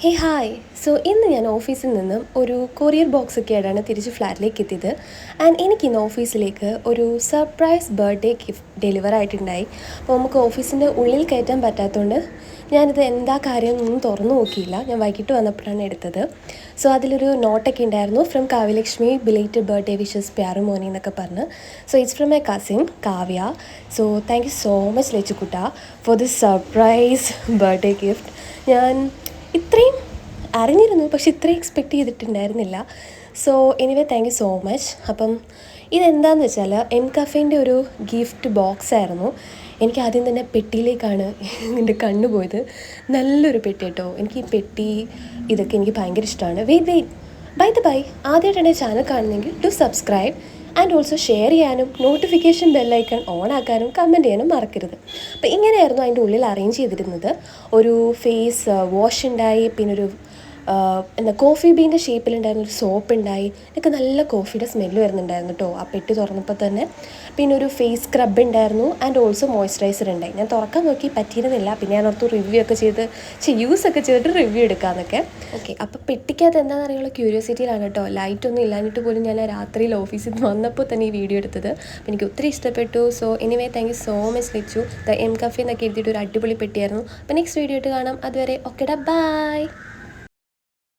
ഹേ hi. So ഇന്ന് ഞാൻ ഓഫീസിൽ നിന്നും ഒരു കൊറിയർ ബോക്സ് ഒക്കെ ആയിട്ടാണ് തിരിച്ച് ഫ്ലാറ്റിലേക്ക് എത്തിയത്. ആൻഡ് എനിക്കിന്ന് ഓഫീസിലേക്ക് ഒരു സർപ്രൈസ് ബർത്ത്ഡേ ഗിഫ്റ്റ് ഡെലിവർ ആയിട്ടുണ്ടായി. അപ്പോൾ നമുക്ക് ഓഫീസിൻ്റെ ഉള്ളിൽ കയറ്റാൻ പറ്റാത്തതുകൊണ്ട് ഞാനിത് എന്താ കാര്യം ഒന്നും തുറന്നു നോക്കിയില്ല. ഞാൻ വൈകിട്ട് വന്നപ്പോഴാണ് എടുത്തത്. സോ അതിലൊരു നോട്ടൊക്കെ ഉണ്ടായിരുന്നു, from Kavyalakshmi, belated birthday wishes പ്യാരു മോനി എന്നൊക്കെ പറഞ്ഞ്. So it's from my cousin Kavya. So thank you so much ലച്ചുക്കുട്ട for this surprise birthday gift. ഞാൻ ഇത്രയും അറിഞ്ഞിരുന്നു, പക്ഷെ ഇത്രയും എക്സ്പെക്റ്റ് ചെയ്തിട്ടുണ്ടായിരുന്നില്ല. So anyway thank you so much. അപ്പം ഇതെന്താണെന്ന് വെച്ചാൽ Mcaffeine ഒരു ഗിഫ്റ്റ് ബോക്സ് ആയിരുന്നു. എനിക്ക് ആദ്യം തന്നെ പെട്ടിയിലേക്കാണ് എൻ്റെ കണ്ണ് പോയത്. നല്ലൊരു പെട്ടി കേട്ടോ. എനിക്ക് ഈ പെട്ടി ഇതൊക്കെ എനിക്ക് ഭയങ്കര ഇഷ്ടമാണ്. ബൈ ആദ്യമായിട്ടാണ് ചാനൽ കാണുന്നെങ്കിൽ to subscribe and also share ചെയ്യാനും നോട്ടിഫിക്കേഷൻ ബെല്ലൈക്കൺ ഓൺ ആക്കാനും കമൻറ്റ് ചെയ്യാനും മറക്കരുത്. അപ്പോൾ ഇങ്ങനെയായിരുന്നു അതിൻ്റെ ഉള്ളിൽ അറേഞ്ച് ചെയ്തിരുന്നത്. ഒരു ഫേസ് വാഷ് ഉണ്ടായി, പിന്നെ ഒരു എന്താ കോഫി ബീൻ്റെ ഷേപ്പിലുണ്ടായിരുന്ന ഒരു സോപ്പ് ഉണ്ടായി. എനിക്ക് നല്ല കോഫിയുടെ സ്മെല്ല് വരുന്നുണ്ടായിരുന്നു കേട്ടോ ആ പെട്ടി തുറന്നപ്പോൾ തന്നെ. പിന്നെ ഒരു ഫേസ് സ്ക്രബ് ഉണ്ടായിരുന്നു ആൻഡ് ഓൾസോ മോയ്സ്ചറൈസർ ഉണ്ടായി. ഞാൻ തുറക്കാൻ നോക്കി പറ്റിയിരുന്നില്ല. പിന്നെ ഞാൻ ഓർത്ത് റിവ്യൂ ഒക്കെ യൂസ് ഒക്കെ ചെയ്തിട്ട് റിവ്യൂ എടുക്കാമെന്നൊക്കെ. ഓക്കെ, അപ്പോൾ പെട്ടിക്കകത്ത് എന്താണെന്ന് അറിയാനുള്ള ക്യൂരിയോസിറ്റിയിലാണ് കേട്ടോ. ലൈറ്റൊന്നും ഇല്ലാഞ്ഞിട്ട് പോലും ഞാൻ രാത്രിയിൽ ഓഫീസിൽ നിന്ന് വന്നപ്പോൾ തന്നെ ഈ വീഡിയോ എടുത്തത്. അപ്പോൾ എനിക്ക് ഒത്തിരി ഇഷ്ടപ്പെട്ടു. So anyway thank you so much ലിച്ചു. Mcaffeine എന്നൊക്കെ എഴുതിയിട്ട് ഒരു അടിപൊളി പെട്ടിയായിരുന്നു. അപ്പോൾ നെക്സ്റ്റ് വീഡിയോ ആയിട്ട് കാണാം. അതുവരെ ഓക്കെടാ, ബൈ.